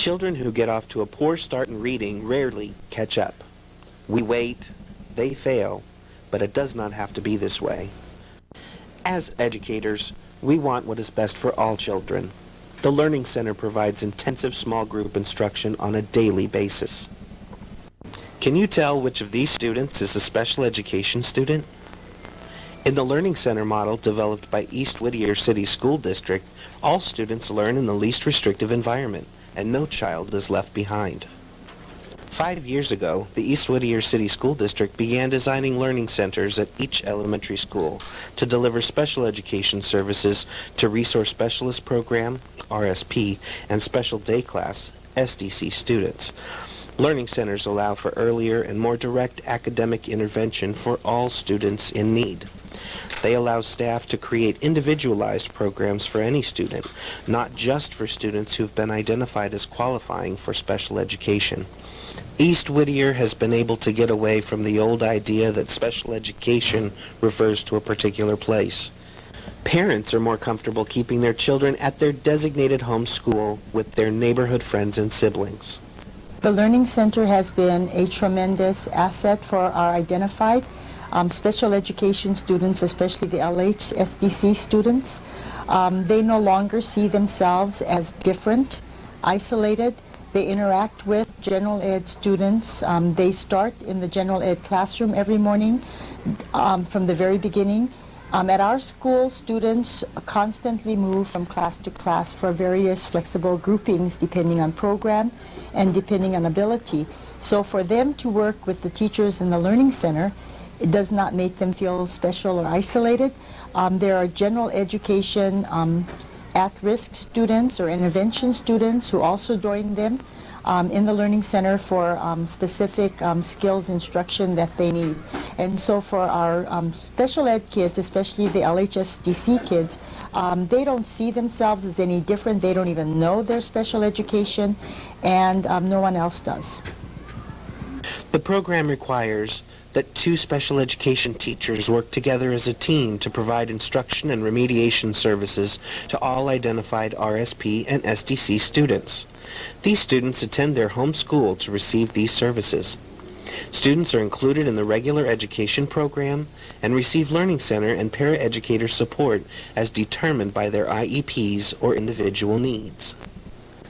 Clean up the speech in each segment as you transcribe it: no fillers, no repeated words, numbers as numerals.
Children who get off to a poor start in reading rarely catch up. We wait, they fail, but it does not have to be this way. As educators, we want what is best for all children. The Learning Center provides intensive small group instruction on a daily basis. Can you tell which of these students is a special education student? In the Learning Center model developed by East Whittier City School District, all students learn in the least restrictive environment, and no child is left behind. 5 years ago, the East Whittier City School District began designing learning centers at each elementary school to deliver special education services to Resource Specialist Program, RSP, and Special Day Class, SDC students. Learning centers allow for earlier and more direct academic intervention for all students in need. They allow staff to create individualized programs for any student, not just for students who have been identified as qualifying for special education. East Whittier has been able to get away from the old idea that special education refers to a particular place. Parents are more comfortable keeping their children at their designated home school with their neighborhood friends and siblings. The Learning Center has been a tremendous asset for our identified special education students, especially the LHSDC students. They no longer see themselves as different, isolated. They interact with general ed students. They start in the general ed classroom every morning from the very beginning. At our school, students constantly move from class to class for various flexible groupings depending on program and depending on ability. So for them to work with the teachers in the Learning Center, it does not make them feel special or isolated. There are general education at-risk students or intervention students who also join them in the Learning Center for specific skills instruction that they need. And so for our special ed kids, especially the LHSDC kids, they don't see themselves as any different. They don't even know their special education, and no one else does. The program requires that 2 special education teachers work together as a team to provide instruction and remediation services to all identified RSP and SDC students. These students attend their home school to receive these services. Students are included in the regular education program and receive Learning Center and paraeducator support as determined by their IEPs or individual needs.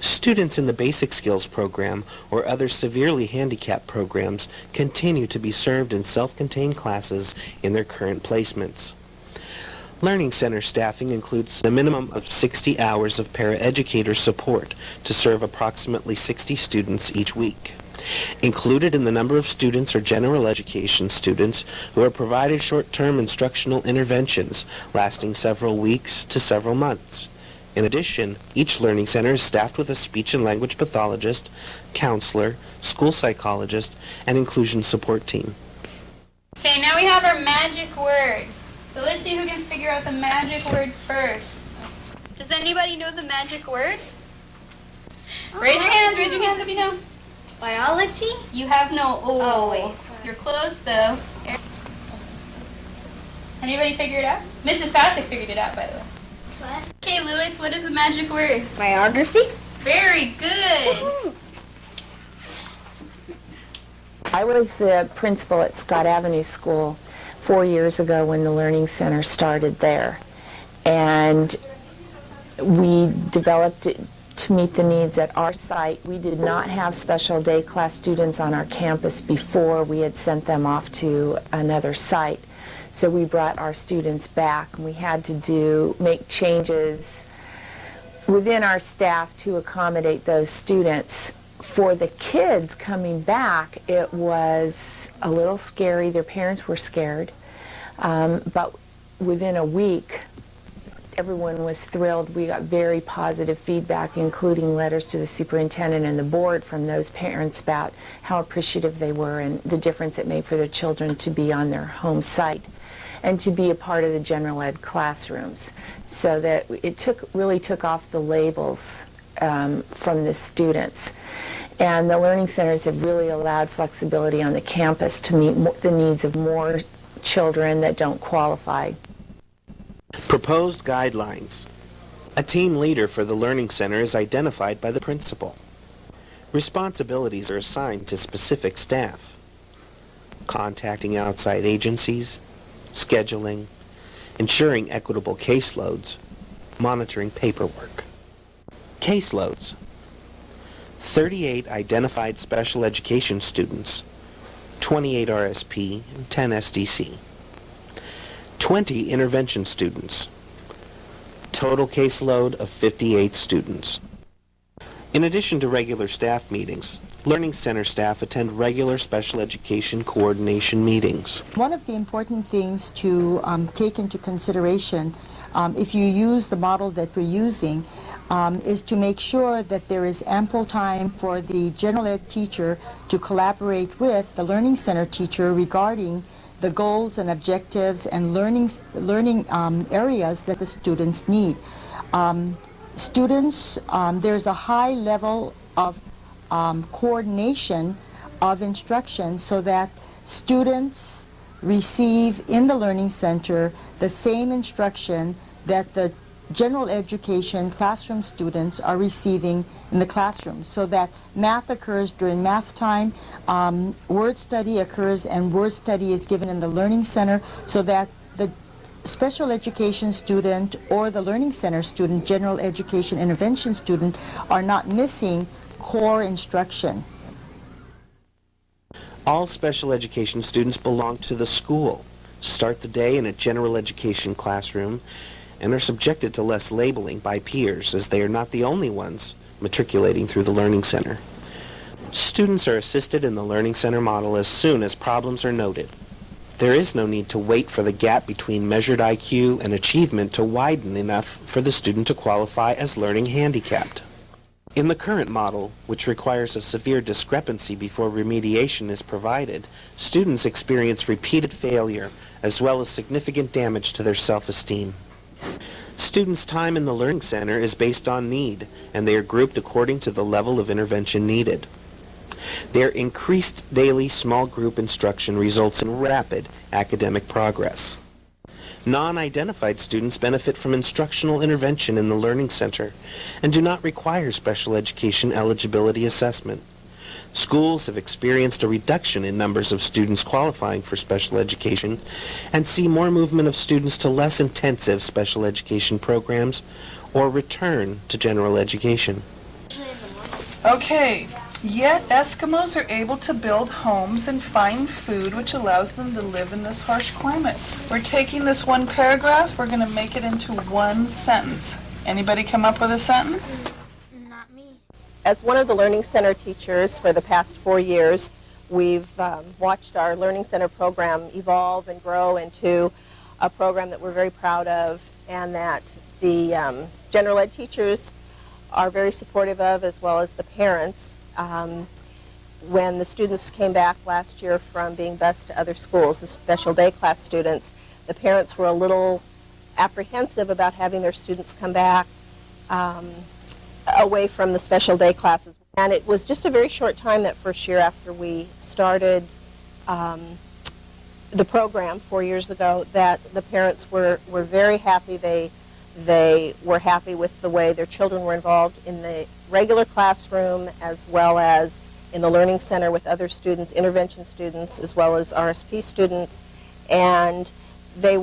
Students in the Basic Skills program or other severely handicapped programs continue to be served in self-contained classes in their current placements. Learning Center staffing includes a minimum of 60 hours of paraeducator support to serve approximately 60 students each week. Included in the number of students are general education students who are provided short-term instructional interventions lasting several weeks to several months. In addition, each Learning Center is staffed with a speech and language pathologist, counselor, school psychologist, and inclusion support team. Okay, now we have our magic word. So let's see who can figure out the magic word first. Does anybody know the magic word? Raise your hands if you know. Biology? You have no Oh, wait. You're close though. Anybody figure it out? Mrs. Fassick figured it out, by the way. What? Okay, Lewis, what is the magic word? Biography? Very good. I was the principal at Scott Avenue School 4 years ago when the Learning Center started there. And we developed it to meet the needs at our site. We did not have special day class students on our campus before we had sent them off to another site. So we brought our students back, and we had to make changes within our staff to accommodate those students. For the kids coming back, it was a little scary. Their parents were scared. But within a week, everyone was thrilled. We got very positive feedback, including letters to the superintendent and the board from those parents about how appreciative they were and the difference it made for their children to be on their home site and to be a part of the general ed classrooms. So that it really took off the labels from the students. And the learning centers have really allowed flexibility on the campus to meet the needs of more children that don't qualify. Proposed guidelines. A team leader for the Learning Center is identified by the principal. Responsibilities are assigned to specific staff, contacting outside agencies, scheduling, ensuring equitable caseloads, monitoring paperwork. Caseloads. 38 identified special education students, 28 RSP, and 10 SDC. 20 intervention students. Total caseload of 58 students. In addition to regular staff meetings, Learning Center staff attend regular special education coordination meetings. One of the important things to take into consideration if you use the model that we're using is to make sure that there is ample time for the general ed teacher to collaborate with the Learning Center teacher regarding the goals and objectives and learning areas that the students need. There's a high level of coordination of instruction so that students receive in the Learning Center the same instruction that the general education classroom students are receiving in the classroom, so that math occurs during math time, word study occurs and word study is given in the Learning Center, so that the special education student or the Learning Center student, general education intervention student, are not missing core instruction. All special education students belong to the school, start the day in a general education classroom, and are subjected to less labeling by peers, as they are not the only ones matriculating through the Learning Center. Students are assisted in the Learning Center model as soon as problems are noted. There is no need to wait for the gap between measured IQ and achievement to widen enough for the student to qualify as learning handicapped. In the current model, which requires a severe discrepancy before remediation is provided, students experience repeated failure as well as significant damage to their self-esteem. Students' time in the Learning Center is based on need, and they are grouped according to the level of intervention needed. Their increased daily small group instruction results in rapid academic progress. Non-identified students benefit from instructional intervention in the Learning Center and do not require special education eligibility assessment. Schools have experienced a reduction in numbers of students qualifying for special education and see more movement of students to less intensive special education programs or return to general education. Okay, yet Eskimos are able to build homes and find food which allows them to live in this harsh climate. We're taking this one paragraph, we're going to make it into one sentence. Anybody come up with a sentence? Not me. As one of the Learning Center teachers for the past 4 years, we've watched our Learning Center program evolve and grow into a program that we're very proud of, and that the general ed teachers are very supportive of, as well as the parents. When the students came back last year from being bused to other schools, the special day class students, the parents were a little apprehensive about having their students come back away from the special day classes. And it was just a very short time that first year after we started the program 4 years ago that the parents were very happy. They were happy with the way their children were involved in the regular classroom as well as in the Learning Center with other students, intervention students, as well as RSP students. And they're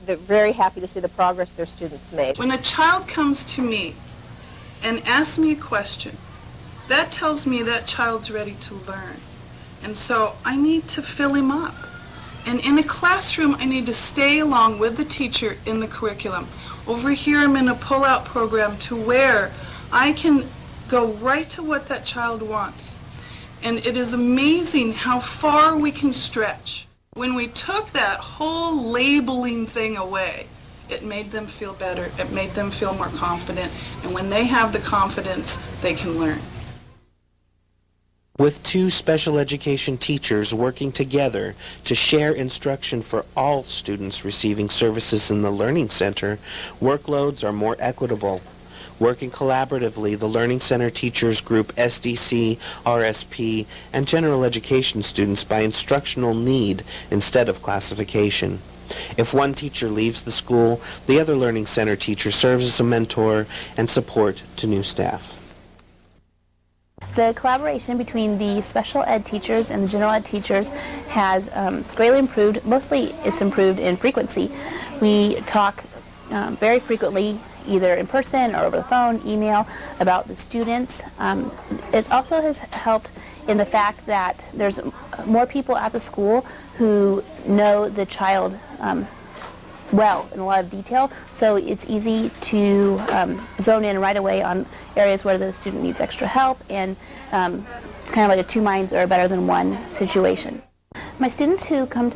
very happy to see the progress their students made. When a child comes to me and asks me a question, that tells me that child's ready to learn. And so I need to fill him up. And in a classroom, I need to stay along with the teacher in the curriculum. Over here, I'm in a pull-out program to where I can go right to what that child wants. And it is amazing how far we can stretch. When we took that whole labeling thing away, it made them feel better. It made them feel more confident. And when they have the confidence, they can learn. With 2 special education teachers working together to share instruction for all students receiving services in the Learning Center, workloads are more equitable. Working collaboratively, the Learning Center teachers group SDC, RSP, and general education students by instructional need instead of classification. If one teacher leaves the school, the other Learning Center teacher serves as a mentor and support to new staff. The collaboration between the special ed teachers and the general ed teachers has greatly improved. Mostly it's improved in frequency. We talk very frequently, either in person or over the phone, email, about the students. It also has helped in the fact that there's more people at the school who know the child well in a lot of detail, so it's easy to zone in right away on areas where the student needs extra help, and it's kind of like a two minds are better than one situation. My students who come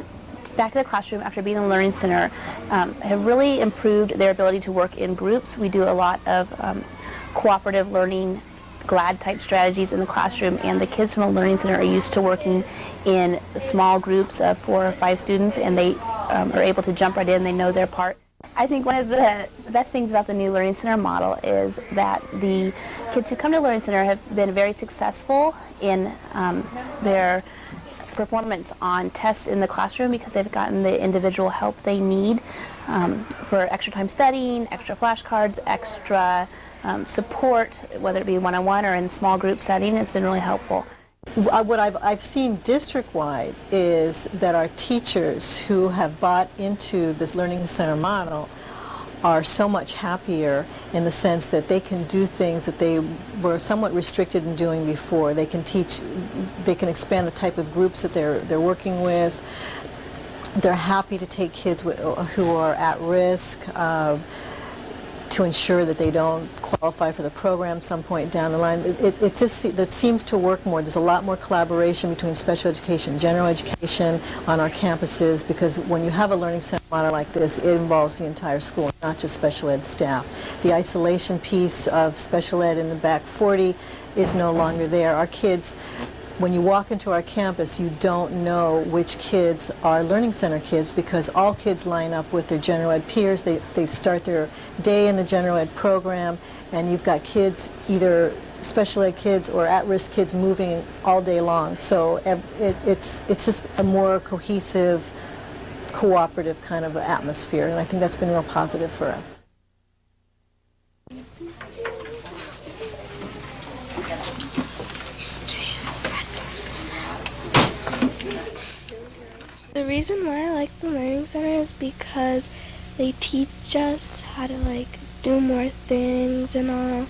back to the classroom after being in the Learning Center have really improved their ability to work in groups. We do a lot of cooperative learning, GLAD type strategies in the classroom, and the kids from the Learning Center are used to working in small groups of 4 or 5 students, and they are able to jump right in. They know their part. I think one of the best things about the new Learning Center model is that the kids who come to the Learning Center have been very successful in their performance on tests in the classroom because they've gotten the individual help they need for extra time studying, extra flashcards, extra support, whether it be one-on-one or in small group setting. It's been really helpful. What I've seen district-wide is that our teachers who have bought into this Learning Center model are so much happier in the sense that they can do things that they were somewhat restricted in doing before. They can teach, they can expand the type of groups that they're working with. They're happy to take kids who are at risk to ensure that they don't qualify for the program some point down the line. It just that seems to work more. There's a lot more collaboration between special education, general education on our campuses, because when you have a learning center model like this, it involves the entire school, not just special ed staff. The isolation piece of special ed in the back 40 is no longer there. Our kids, when you walk into our campus, you don't know which kids are Learning Center kids because all kids line up with their general ed peers. They start their day in the general ed program, and you've got kids, either special ed kids or at-risk kids, moving all day long. So it's just a more cohesive, cooperative kind of atmosphere, and I think that's been real positive for us. The reason why I like the Learning Center is because they teach us how to do more things and all.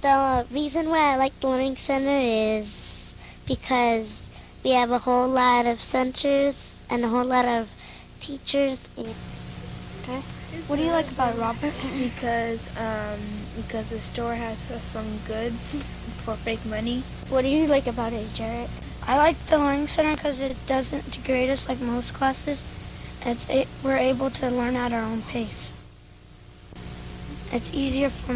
The reason why I like the Learning Center is because we have a whole lot of centers and a whole lot of teachers. Okay. What do you like about Robert? Because the store has some goods for fake money. What do you like about it, Jarrett? I like the Learning Center because it doesn't degrade us like most classes. We're able to learn at our own pace. It's easier for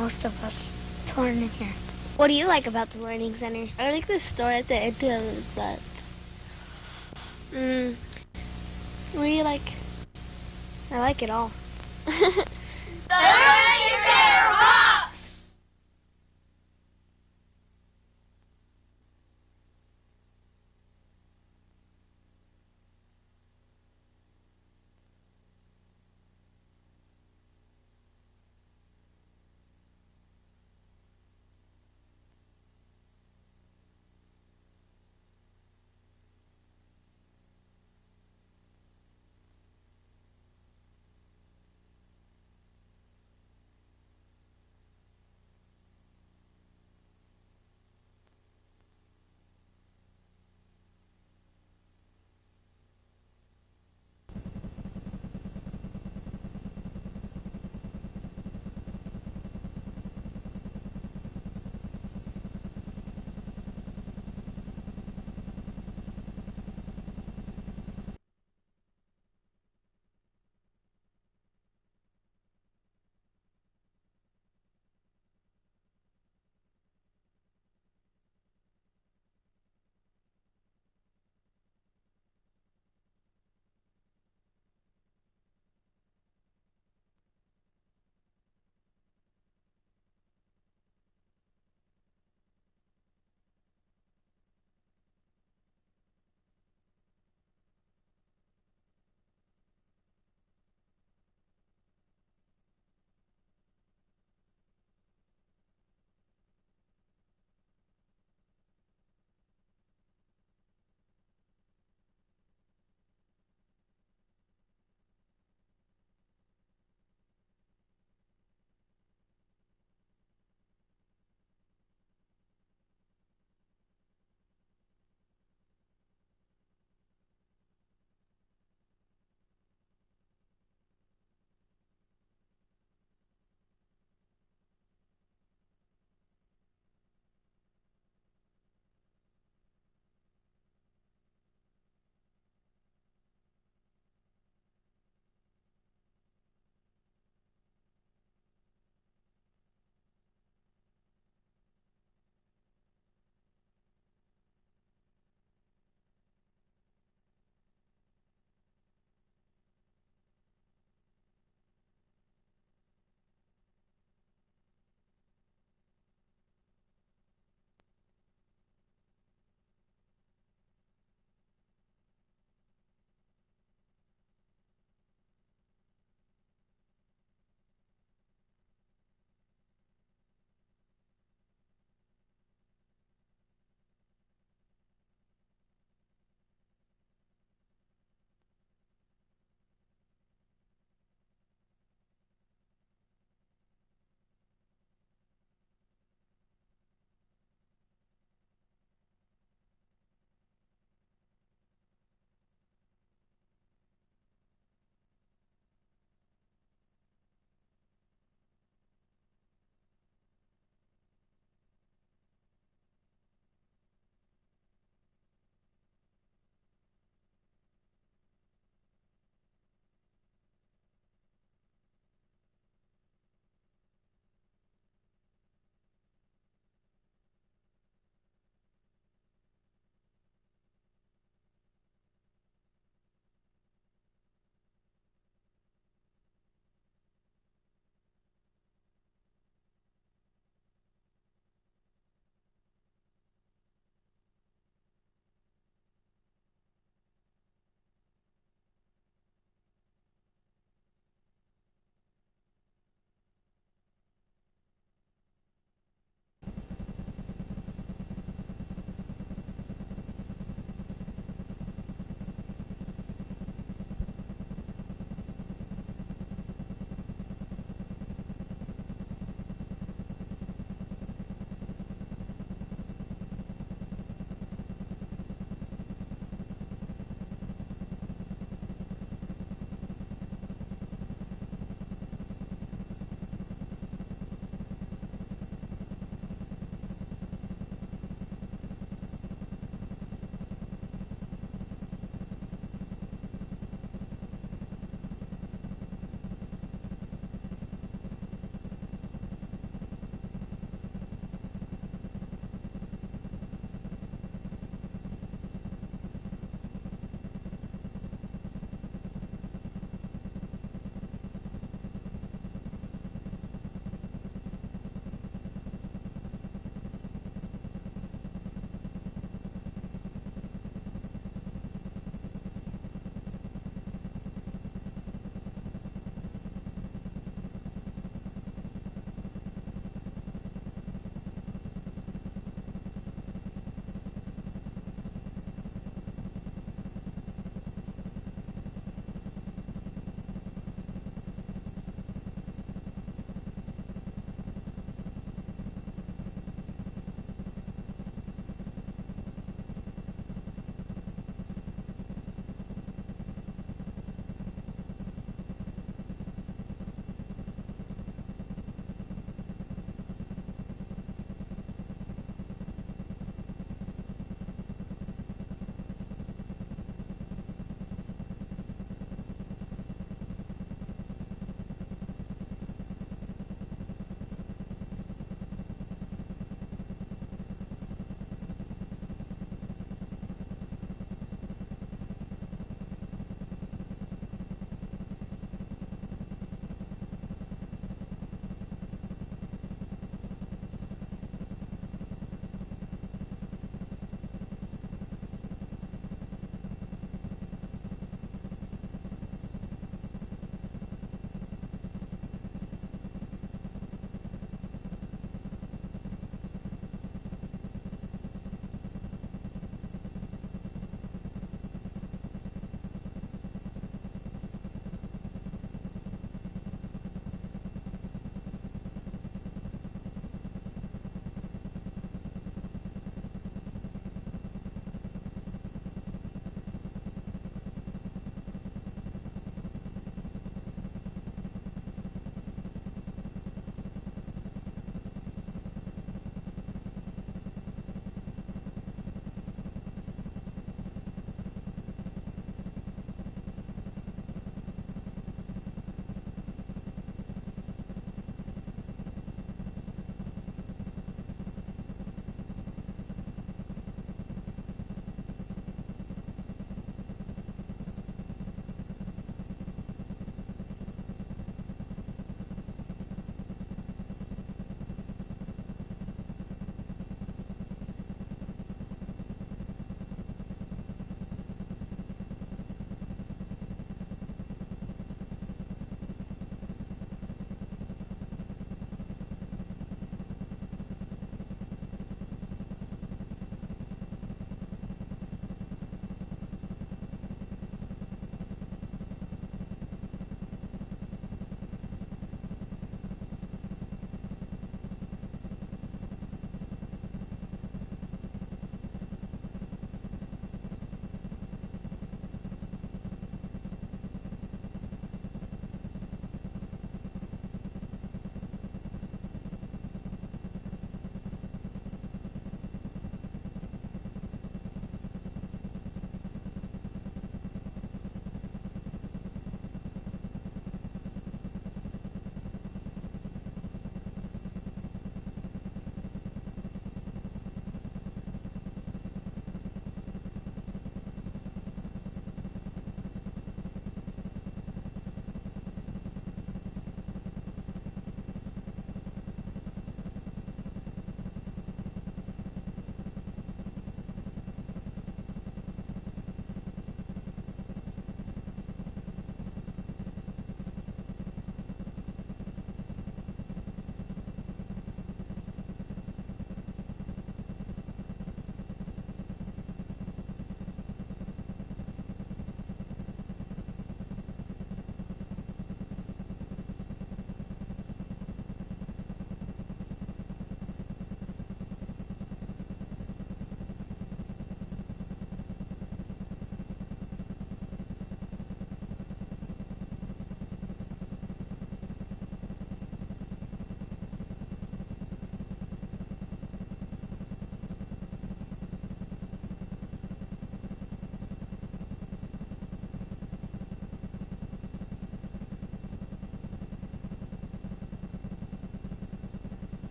most of us to learn in here. What do you like about the Learning Center? I like the store at the end of the month. What do you like? I like it all.